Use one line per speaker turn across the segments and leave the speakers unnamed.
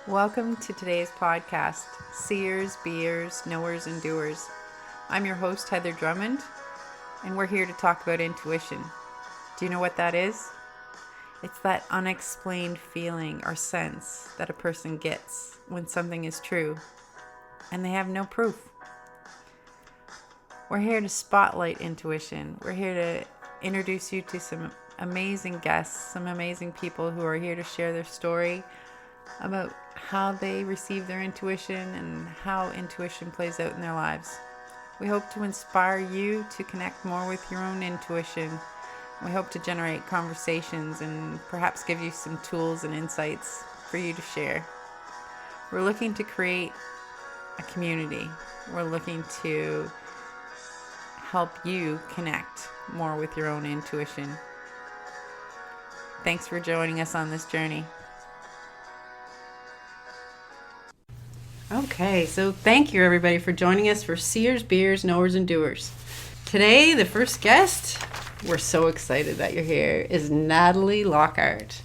Welcome to today's podcast, Seers, Be-ers, Knowers, and Doers. I'm your host, Heather Drummond, and we're here to talk about intuition. Do you know what that is? It's that unexplained feeling or sense that a person gets when something is true, and they have no proof. We're here to spotlight intuition. We're here to introduce you to some amazing guests, some amazing people who are here to share their story about how they receive their intuition and how intuition plays out in their lives. We hope to inspire you to connect more with your own intuition. We hope to generate conversations and perhaps give you some tools and insights for you to share. We're looking to create a community. We're looking to help you connect more with your own intuition. Thanks for joining us on this journey. Okay, so thank you everybody for joining us for Seers, Be-ers, Knowers, and Doers. Today, the first guest, we're so excited that you're here, is Natalie Lockhart.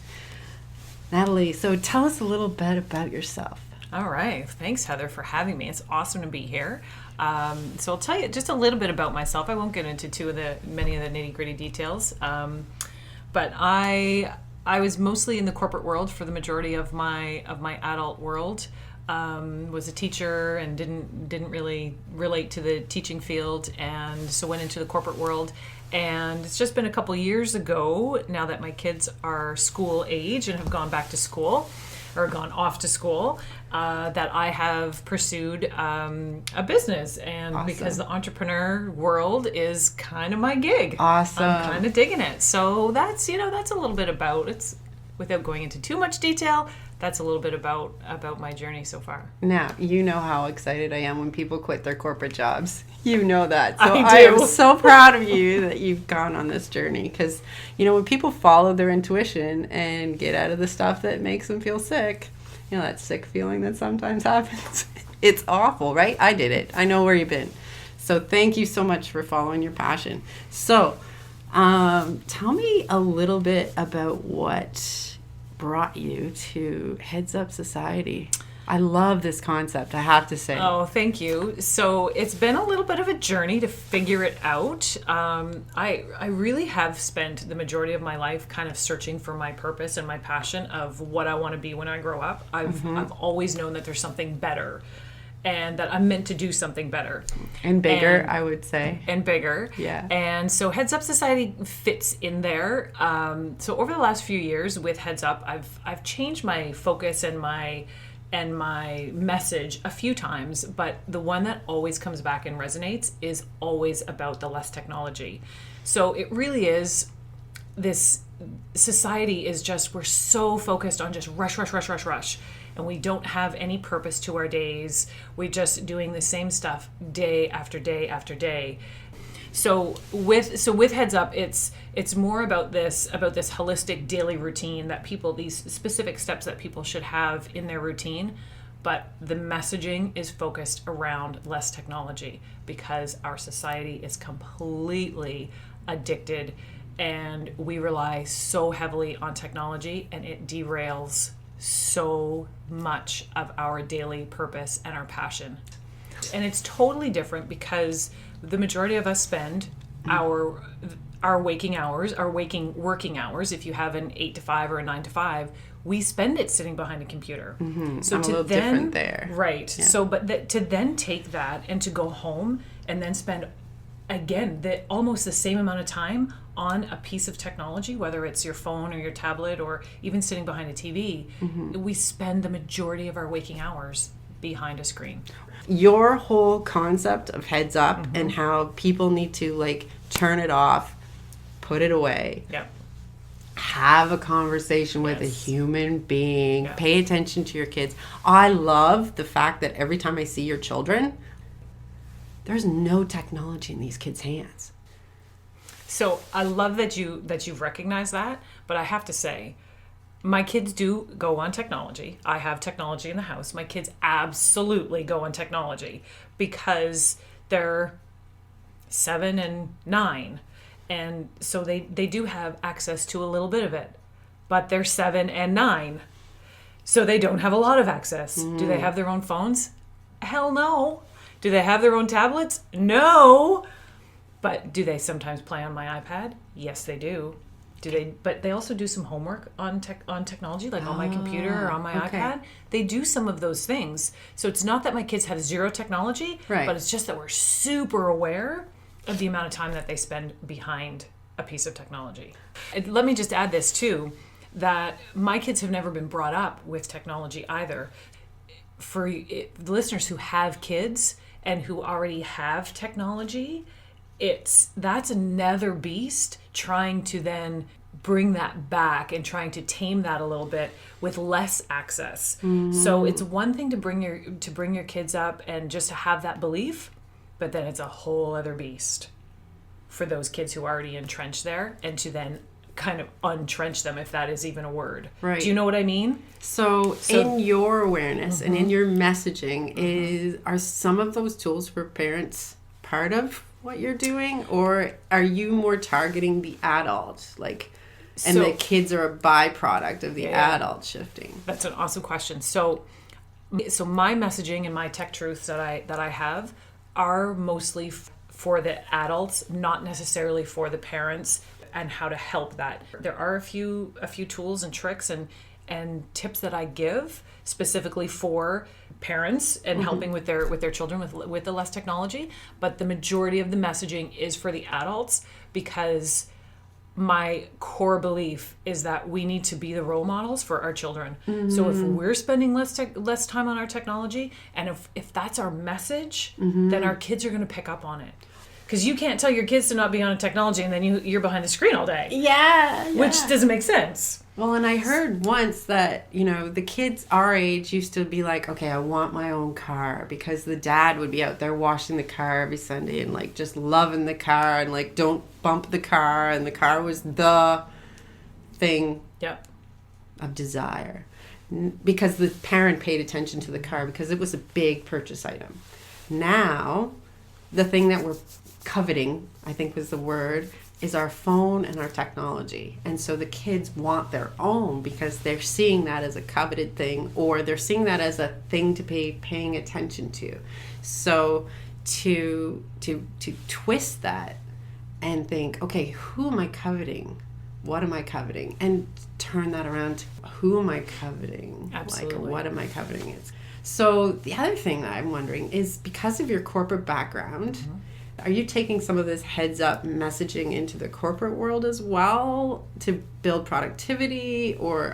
Natalie, so tell us a little bit about yourself.
All right. Thanks, Heather, for having me. It's awesome to be here. So I'll tell you just a little bit about myself. I won't get into many of the nitty-gritty details. But I was mostly in the corporate world for the majority of my adult world. Was a teacher and didn't really relate to the teaching field, and so went into the corporate world. And it's just been a couple years ago now that my kids are school age and have gone back to school or gone off to school, that I have pursued a business. And
Awesome.
Because the entrepreneur world is kind of my gig.
Awesome.
I'm kind of digging it. So that's a little bit about it's without going into too much detail. That's a little bit about my journey so far.
Now, you know how excited I am when people quit their corporate jobs. You know that. So
I
I am
do.
so proud of you that you've gone on this journey, because, when people follow their intuition and get out of the stuff that makes them feel sick, that sick feeling that sometimes happens, it's awful, right? I did it. I know where you've been. So thank you so much for following your passion. So tell me a little bit about what brought you to Heads Up Society. I love this concept, I have to say.
Oh, thank you. So it's been a little bit of a journey to figure it out. I really have spent the majority of my life kind of searching for my purpose and my passion of what I want to be when I grow up. I've always known that there's something better and that I'm meant to do something better.
And bigger, I would say.
And bigger.
Yeah.
And so Heads Up Society fits in there. So over the last few years with Heads Up, I've changed my focus and my message a few times, but the one that always comes back and resonates is always about the less technology. So it really is, this society is just, we're so focused on just rush. And we don't have any purpose to our days. We're just doing the same stuff day after day after day. So with Heads Up, it's more about this holistic daily routine that these specific steps that people should have in their routine. But the messaging is focused around less technology because our society is completely addicted and we rely so heavily on technology, and it derails so much of our daily purpose and our passion. And it's totally different because the majority of us spend our working hours, if you have an 8 to 5 or a 9 to 5, we spend it sitting behind a computer.
Mm-hmm. So I'm a little different there.
Right.
Yeah.
So, but to then take that and to go home and then spend, again, almost the same amount of time on a piece of technology, whether it's your phone or your tablet or even sitting behind a TV, we spend the majority of our waking hours behind a screen.
Your whole concept of Heads Up and how people need to turn it off, put it away,
Yep.
have a conversation with a
Yes.
human being,
Yeah.
pay attention to your kids. I love the fact that every time I see your children, there's no technology in these kids' hands.
So I love that you've recognized that, but I have to say, my kids do go on technology. I have technology in the house. My kids absolutely go on technology because they're 7 and 9. And so they do have access to a little bit of it, but they're 7 and 9. So they don't have a lot of access. Do they have their own phones? Hell no. Do they have their own tablets? No. But do they sometimes play on my iPad? Yes, they do. But they also do some homework on technology, like on my computer or on my iPad. They do some of those things. So it's not that my kids have zero technology, but it's just that we're super aware of the amount of time that they spend behind a piece of technology. And let me just add this too, that my kids have never been brought up with technology either. For the listeners who have kids and who already have technology, that's another beast, trying to then bring that back and trying to tame that a little bit with less access. So it's one thing to bring your kids up and just to have that belief, but then it's a whole other beast for those kids who are already entrenched there, and to then kind of untrench them, if that is even a word.
Right.
Do you know what I mean?
So in your awareness and in your messaging, are some of those tools for parents part of what you're doing, or are you more targeting the adult, and the kids are a byproduct of the adult shifting?
That's an awesome question. So my messaging and my tech truths that I have are mostly for the adults, not necessarily for the parents, and how to help that. There are a few tools and tricks and tips that I give specifically for parents and helping with their children with the less technology, but the majority of the messaging is for the adults, because my core belief is that we need to be the role models for our children. So if we're spending less time on our technology, and if that's our message, then our kids are going to pick up on it. Because you can't tell your kids to not be on technology and then you're behind the screen all day.
Yeah.
Which doesn't make sense.
Well, and I heard once that, the kids our age used to be like, okay, I want my own car, because the dad would be out there washing the car every Sunday and just loving the car and don't bump the car, and the car was the thing of desire. Because the parent paid attention to the car because it was a big purchase item. Now, the thing that we're coveting, I think was the word, is our phone and our technology. And so the kids want their own because they're seeing that as a coveted thing, or they're seeing that as a thing to paying attention to. So to twist that and think, okay, who am I coveting? What am I coveting? And turn that around to who am I coveting?
Absolutely.
What am I coveting? So the other thing that I'm wondering is, because of your corporate background, are you taking some of this heads up messaging into the corporate world as well to build productivity, or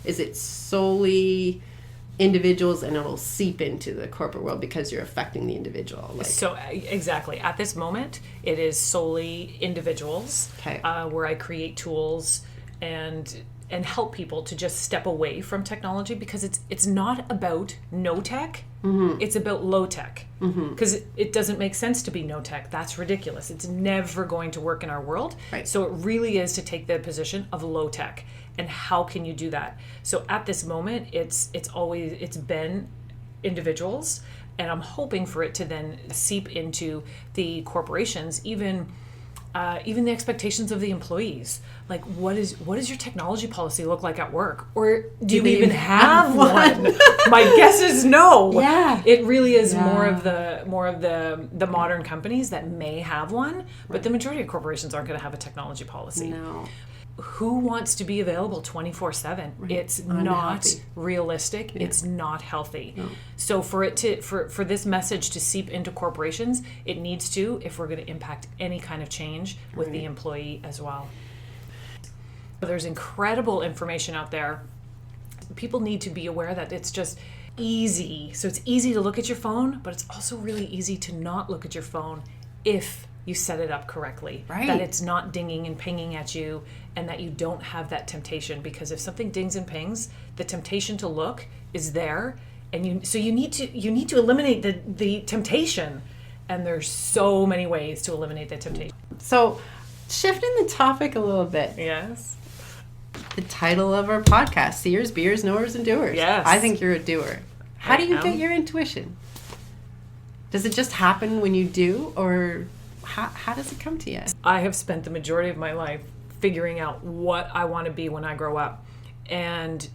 is it solely individuals and it'll seep into the corporate world because you're affecting the individual?
So exactly. At this moment, it is solely individuals, where I create tools and help people to just step away from technology, because it's not about no tech. It's about low tech, because it doesn't make sense to be no tech. That's ridiculous. It's never going to work in our world.
Right.
So it really is to take the position of low tech. And how can you do that? So at this moment, it's been individuals, and I'm hoping for it to then seep into the corporations, even the expectations of the employees. What does your technology policy look like at work? Or do you even have one? My guess is no.
Yeah.
It really is more of the modern companies that may have one, but the majority of corporations aren't going to have a technology policy.
No.
Who wants to be available 24/7?
Right.
It's
Unhealthy.
not realistic. Yeah. It's not healthy. No. So for this message to seep into corporations, it needs to, if we're going to impact any kind of change with the employee as well. There's incredible information out there. People need to be aware that it's just easy. So it's easy to look at your phone, but it's also really easy to not look at your phone if you set it up correctly.
Right.
That it's not dinging and pinging at you, and that you don't have that temptation. Because if something dings and pings, the temptation to look is there, and you need to eliminate the temptation. And there's so many ways to eliminate the temptation.
So, shifting the topic a little bit.
Yes.
The title of our podcast, Seers, Be-ers, Knowers, and Doers.
Yes.
I think you're a doer. How do you get your intuition? Does it just happen when you do, or how does it come to you?
I have spent the majority of my life figuring out what I want to be when I grow up. And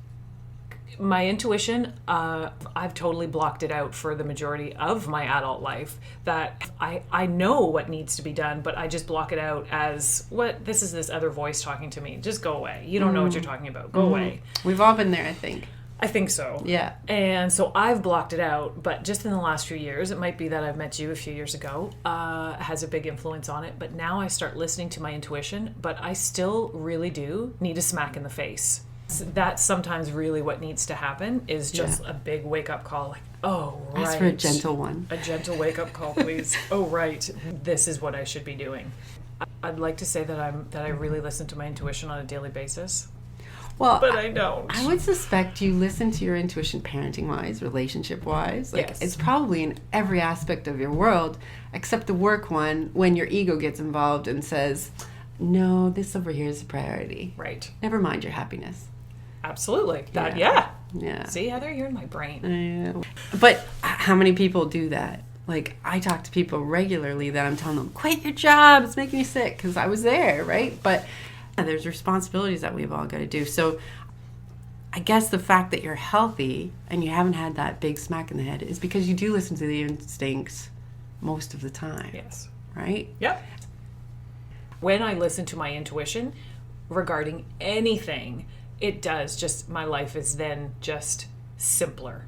My intuition, I've totally blocked it out for the majority of my adult life. That I know what needs to be done, but I just block it out as, this is this other voice talking to me. Just go away. You don't know what you're talking about. Go away.
We've all been there, I think.
I think so.
Yeah.
And so I've blocked it out, but just in the last few years, it might be that I've met you a few years ago, has a big influence on it. But now I start listening to my intuition, but I still really do need a smack in the face. That's sometimes really what needs to happen, is just a big wake-up call. Like, oh, right.
Ask for a gentle one.
A gentle wake-up call, please. Oh, right. This is what I should be doing. I'd like to say that I really listen to my intuition on a daily basis.
Well,
but I don't.
I would suspect you listen to your intuition parenting-wise, relationship-wise. Like,
Yes.
It's probably in every aspect of your world, except the work one, when your ego gets involved and says, no, this over here is a priority.
Right.
Never mind your happiness.
Absolutely.
Yeah.
See, Heather, you're in my brain.
But how many people do that? Like, I talk to people regularly that I'm telling them, quit your job, it's making me sick, because I was there, right? But there's responsibilities that we've all got to do. So I guess the fact that you're healthy and you haven't had that big smack in the head is because you do listen to the instincts most of the time.
Yes.
Right?
Yep. When I listen to my intuition regarding anything, it does just, my life is then just simpler.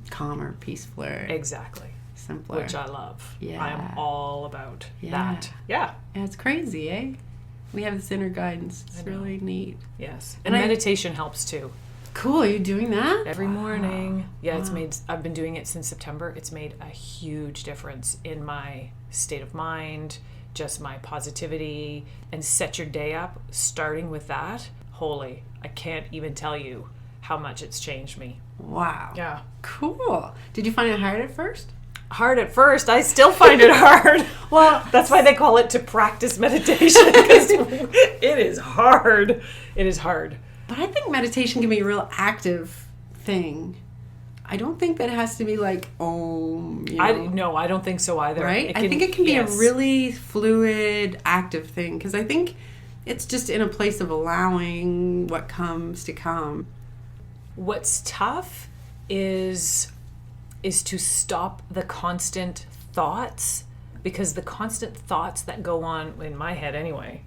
Calmer, peacefuler.
Exactly.
Simpler.
Which I love.
Yeah.
I am all about
Yeah.
that. Yeah.
Yeah, it's crazy, eh? We have this inner guidance. It's really neat.
Yes. And meditation helps too.
Cool. Are you doing that?
Every morning. Yeah, I've been doing it since September. It's made a huge difference in my state of mind, just my positivity, and set your day up starting with that. Holy, I can't even tell you how much it's changed me.
Wow.
Yeah.
Cool. Did you find it hard at first?
Hard at first. I still find it hard. Well, that's why they call it to practice meditation, because it is hard. It is hard.
But I think meditation can be a real active thing. I don't think that it has to be like,
No, I don't think so either.
Right? I think it can be a really fluid, active thing, because I think it's just in a place of allowing what comes to come.
What's tough is to stop the constant thoughts, because the constant thoughts that go on in my head anyway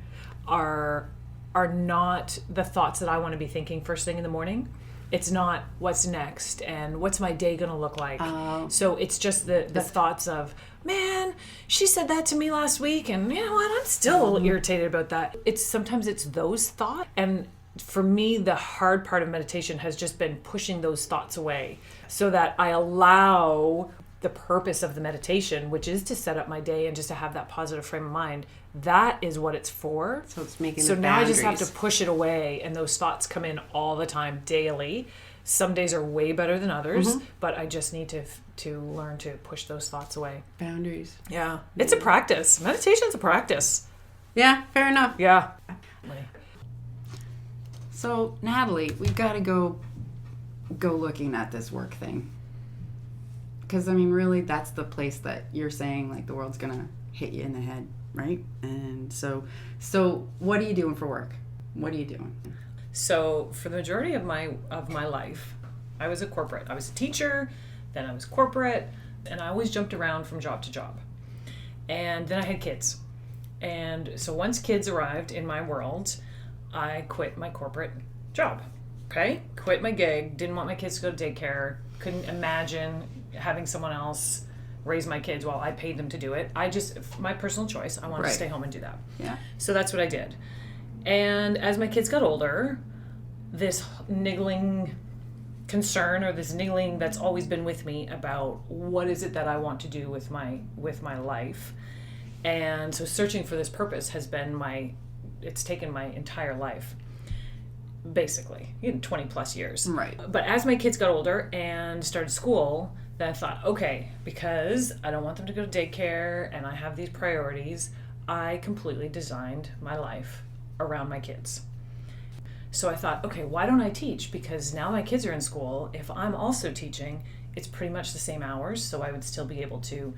are not the thoughts that I want to be thinking first thing in the morning. It's not what's next and what's my day going to look like. So it's just the thoughts of, man, she said that to me last week, and you know what, I'm still irritated about that. Sometimes it's those thoughts. And for me, the hard part of meditation has just been pushing those thoughts away so that I allow the purpose of the meditation, which is to set up my day and just to have that positive frame of mind. That is what it's for.
So it's making
So
the
now
boundaries.
I just have to push it away, and those thoughts come in all the time, daily. Some days are way better than others, but I just need to learn to push those thoughts away.
Boundaries.
Yeah. It's a practice. Meditation's a practice.
Yeah, fair enough.
Yeah.
So, Natalie, we've got to go looking at this work thing. Because, I mean, really, that's the place that you're saying, like, the world's going to hit you in the head, right? And so what are you doing for work? What are you doing?
So for the majority of my life, I was a corporate. I was a teacher, then I was corporate, and I always jumped around from job to job. And then I had kids. And so once kids arrived in my world, I quit my corporate job. Okay? Quit my gig, didn't want my kids to go to daycare, couldn't imagine having someone else raise my kids while I paid them to do it. My personal choice, I wanted to stay home and do that.
Yeah.
So that's what I did. And as my kids got older, this niggling concern, or this niggling that's always been with me about what is it that I want to do with my life. And so searching for this purpose has been it's taken my entire life, basically, 20 plus years.
Right.
But as my kids got older and started school, then I thought, okay, because I don't want them to go to daycare and I have these priorities, I completely designed my life around my kids. So I thought, okay, why don't I teach? Because now my kids are in school. If I'm also teaching, it's pretty much the same hours, so I would still be able to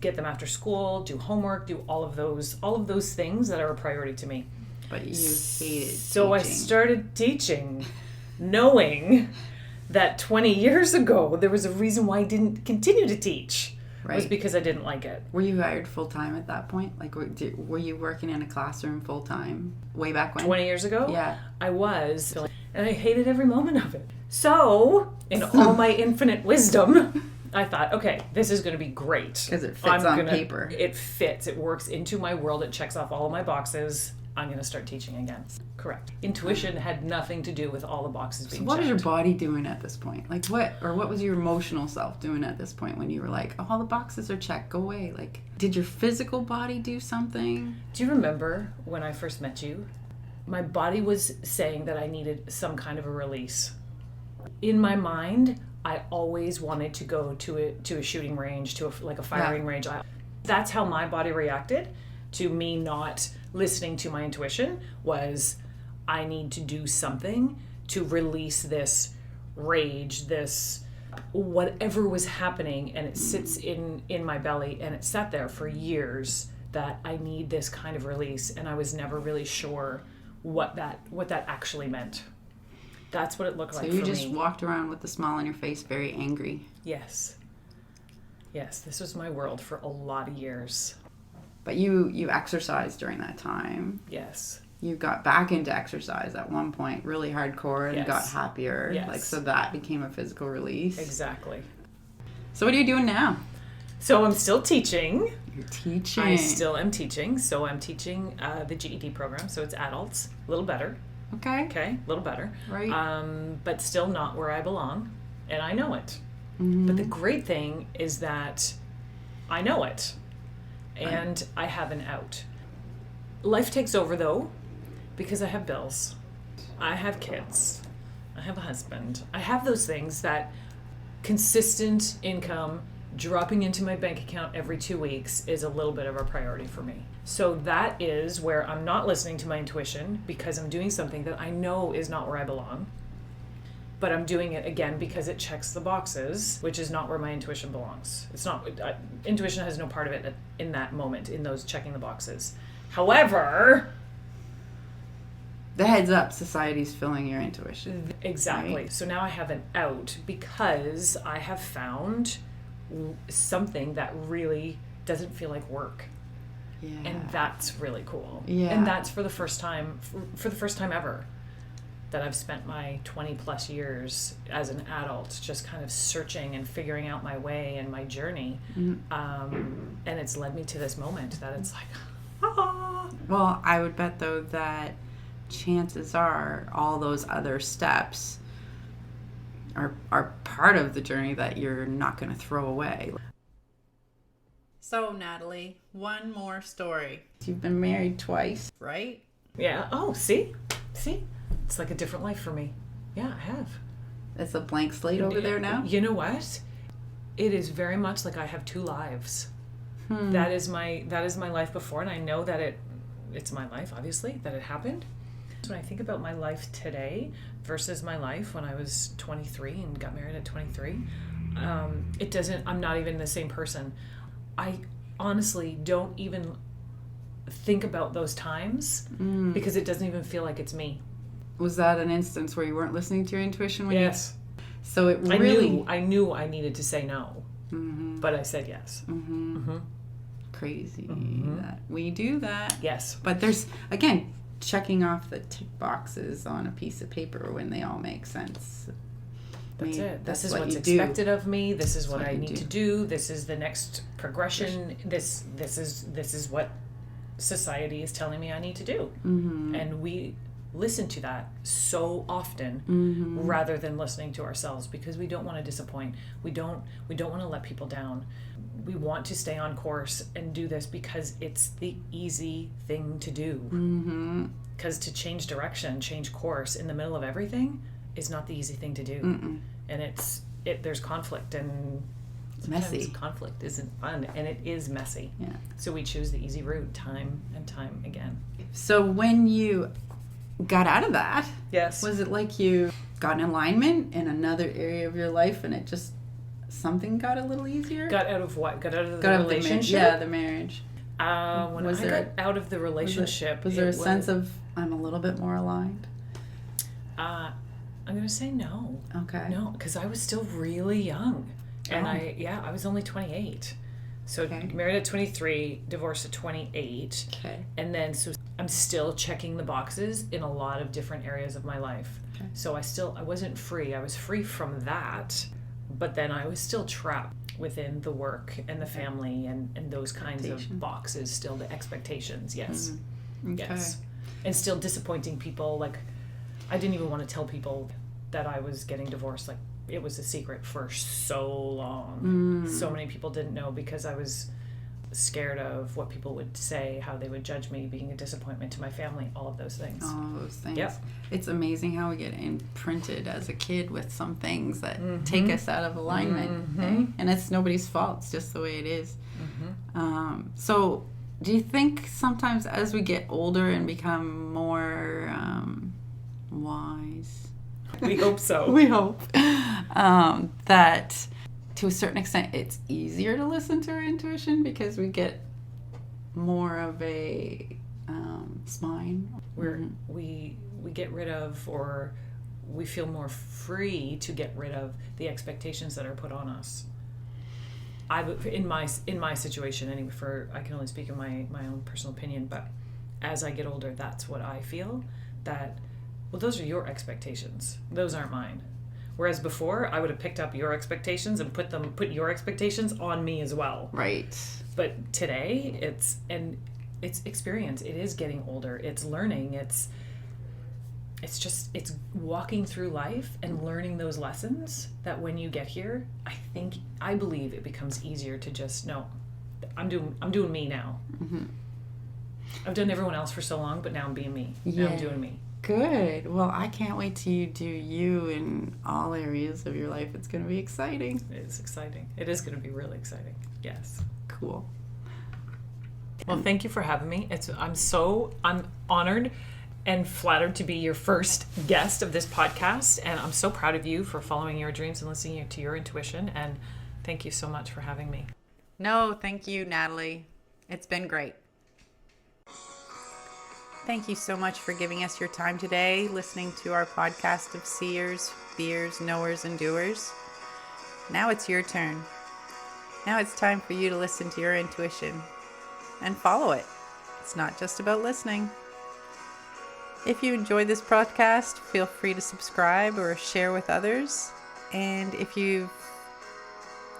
get them after school, do homework, do all of those things that are a priority to me.
But you hated
So
teaching.
I started teaching. knowing that 20 years ago there was a reason why I didn't continue to teach.
Right.
It was because I didn't like it.
Were you hired full time at that point? Like, were you working in a classroom full time way back when?
20 years ago?
Yeah.
I was. And I hated every moment of it. So, in all my infinite wisdom, I thought, okay, this is going to be great.
Because it fits on paper.
It fits. It works into my world. It checks off all of my boxes. I'm going to start teaching again. Correct. Intuition had nothing to do with all the boxes being checked.
So what is your body doing at this point? Like what was your emotional self doing at this point when you were like, oh, all the boxes are checked, go away? Like, did your physical body do something?
Do you remember when I first met you? My body was saying that I needed some kind of a release. In my mind, I always wanted to go to a shooting range, to a firing range. That's how my body reacted to me not listening to my intuition. Was I need to do something to release this rage, this whatever was happening, and it sits in my belly, and it sat there for years, that I need this kind of release, and I was never really sure what that actually meant. That's what it looked like for me.
So you just walked around with a smile on your face, very angry.
Yes, this was my world for a lot of years.
But you exercised during that time.
Yes.
You got back into exercise at one point, really hardcore, and got happier.
Yes.
Like, so that became a physical release.
Exactly.
So what are you doing now?
So I'm still teaching.
You're teaching.
I still am teaching. So I'm teaching the GED program. So it's adults. A little better.
Okay.
Okay. A little better.
Right.
But still not where I belong. And I know it.
Mm-hmm.
But the great thing is that I know it. And I have an out. Life takes over, though, because I have bills. I have kids. I have a husband. I have those things that consistent income dropping into my bank account every 2 weeks is a little bit of a priority for me. So that is where I'm not listening to my intuition because I'm doing something that I know is not where I belong. But I'm doing it again because it checks the boxes, which is not where my intuition belongs. It's not, intuition has no part of it in that moment, in those checking the boxes. However,
the heads up, society's filling your intuition.
Exactly.
Right?
So now I have an out because I have found something that really doesn't feel like work.
Yeah.
And that's really cool.
Yeah.
And that's for the first time, for the first time ever, that I've spent my 20 plus years as an adult just kind of searching and figuring out my way and my journey. And it's led me to this moment that it's like, ah.
Well, I would bet, though, that chances are all those other steps are part of the journey that you're not going to throw away.
So, Natalie, one more story,
You've been married twice.
right?
Yeah. Oh, see? It's like a different life for me. Yeah, I have.
It's a blank slate over there now.
You know what? It is very much like I have two lives. That is my life before, and I know that it's my life, obviously, that it happened. When I think about my life today versus my life when I was 23 and got married at 23, I'm not even the same person. I honestly don't even think about those times because it doesn't even feel like it's me.
Was that an instance where you weren't listening to your intuition?
Yes.
So it really...
I knew I needed to say no, but I said yes.
Crazy that we do that.
Yes.
But there's, again, checking off the tick boxes on a piece of paper when they all make sense.
That's it. This is
what
what's
you do.
expected of me. This is what I
you
need to do. This is the next progression. This is what society is telling me I need to do. And we listen to that so often rather than listening to ourselves because we don't want to disappoint. We don't want to let people down. We want to stay on course and do this because it's the easy thing to do. Because to change direction, change course in the middle of everything is not the easy thing to do. And there's conflict, and sometimes
messy.
Conflict isn't fun, and it is messy.
Yeah.
So we choose the easy route time and time again.
So when you got out of that,
Yes.
was it like you got in alignment in another area of your life and it just, something got a little easier?
Got out of what? Got out of the
Got out of
relationship?
the marriage.
When
Was
I
there-
got out of the relationship,
Was there a sense of, I'm a little bit more aligned?
I'm I'm going to say no.
Okay.
No, because I was still really young. And
Oh.
I was only 28. So
Okay.
married at 23, divorced at 28.
Okay.
And then so I'm still checking the boxes in a lot of different areas of my life.
Okay.
So I wasn't free. I was free from that, but then I was still trapped within the work and the family and those kinds of boxes, still the expectations. Yes.
Okay.
Yes. And still disappointing people. Like, I didn't even want to tell people that I was getting divorced. Like, it was a secret for so long. So many people didn't know because I was scared of what people would say, how they would judge me, being a disappointment to my family, all of those things.
All those things.
Yep.
It's amazing how we get imprinted as a kid with some things that take us out of alignment. Eh? And it's nobody's fault. It's just the way it is. So do you think sometimes as we get older and become more wise,
We hope so.
we hope, that to a certain extent it's easier to listen to our intuition because we get more of a spine?
We get rid of, or we feel more free to get rid of the expectations that are put on us. In my situation anyway, I can only speak in my own personal opinion, but as I get older, that's what I feel, that, well, those are your expectations, those aren't mine. Whereas before, I would have picked up your expectations and put your expectations on me as well.
Right.
But today, it's experience. It is getting older. It's learning. It's walking through life and learning those lessons that when you get here, I believe it becomes easier to just, no, I'm doing me now. I've done everyone else for so long, but now I'm being me. Now I'm doing me.
Good. Well, I can't wait till you do you in all areas of your life. It's going to be exciting.
It's exciting. It is going to be really exciting. Yes.
Cool.
Well, thank you for having me. I'm honored and flattered to be your first guest of this podcast, and I'm so proud of you for following your dreams and listening to your intuition, and thank you so much for having me.
No, thank you, Natalie. It's been great. Thank you so much for giving us your time today, listening to our podcast of seers, Be-ers, knowers, and doers. Now it's your turn. Now it's time for you to listen to your intuition and follow it. It's not just about listening. If you enjoyed this podcast, feel free to subscribe or share with others. And if you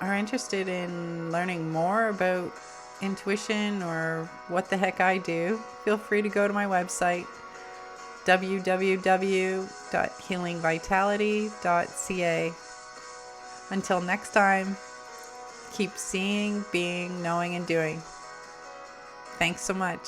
are interested in learning more about intuition or what the heck I do, feel free to go to my website, www.healingvitality.ca. Until next time, keep seeing, being, knowing, and doing. Thanks so much.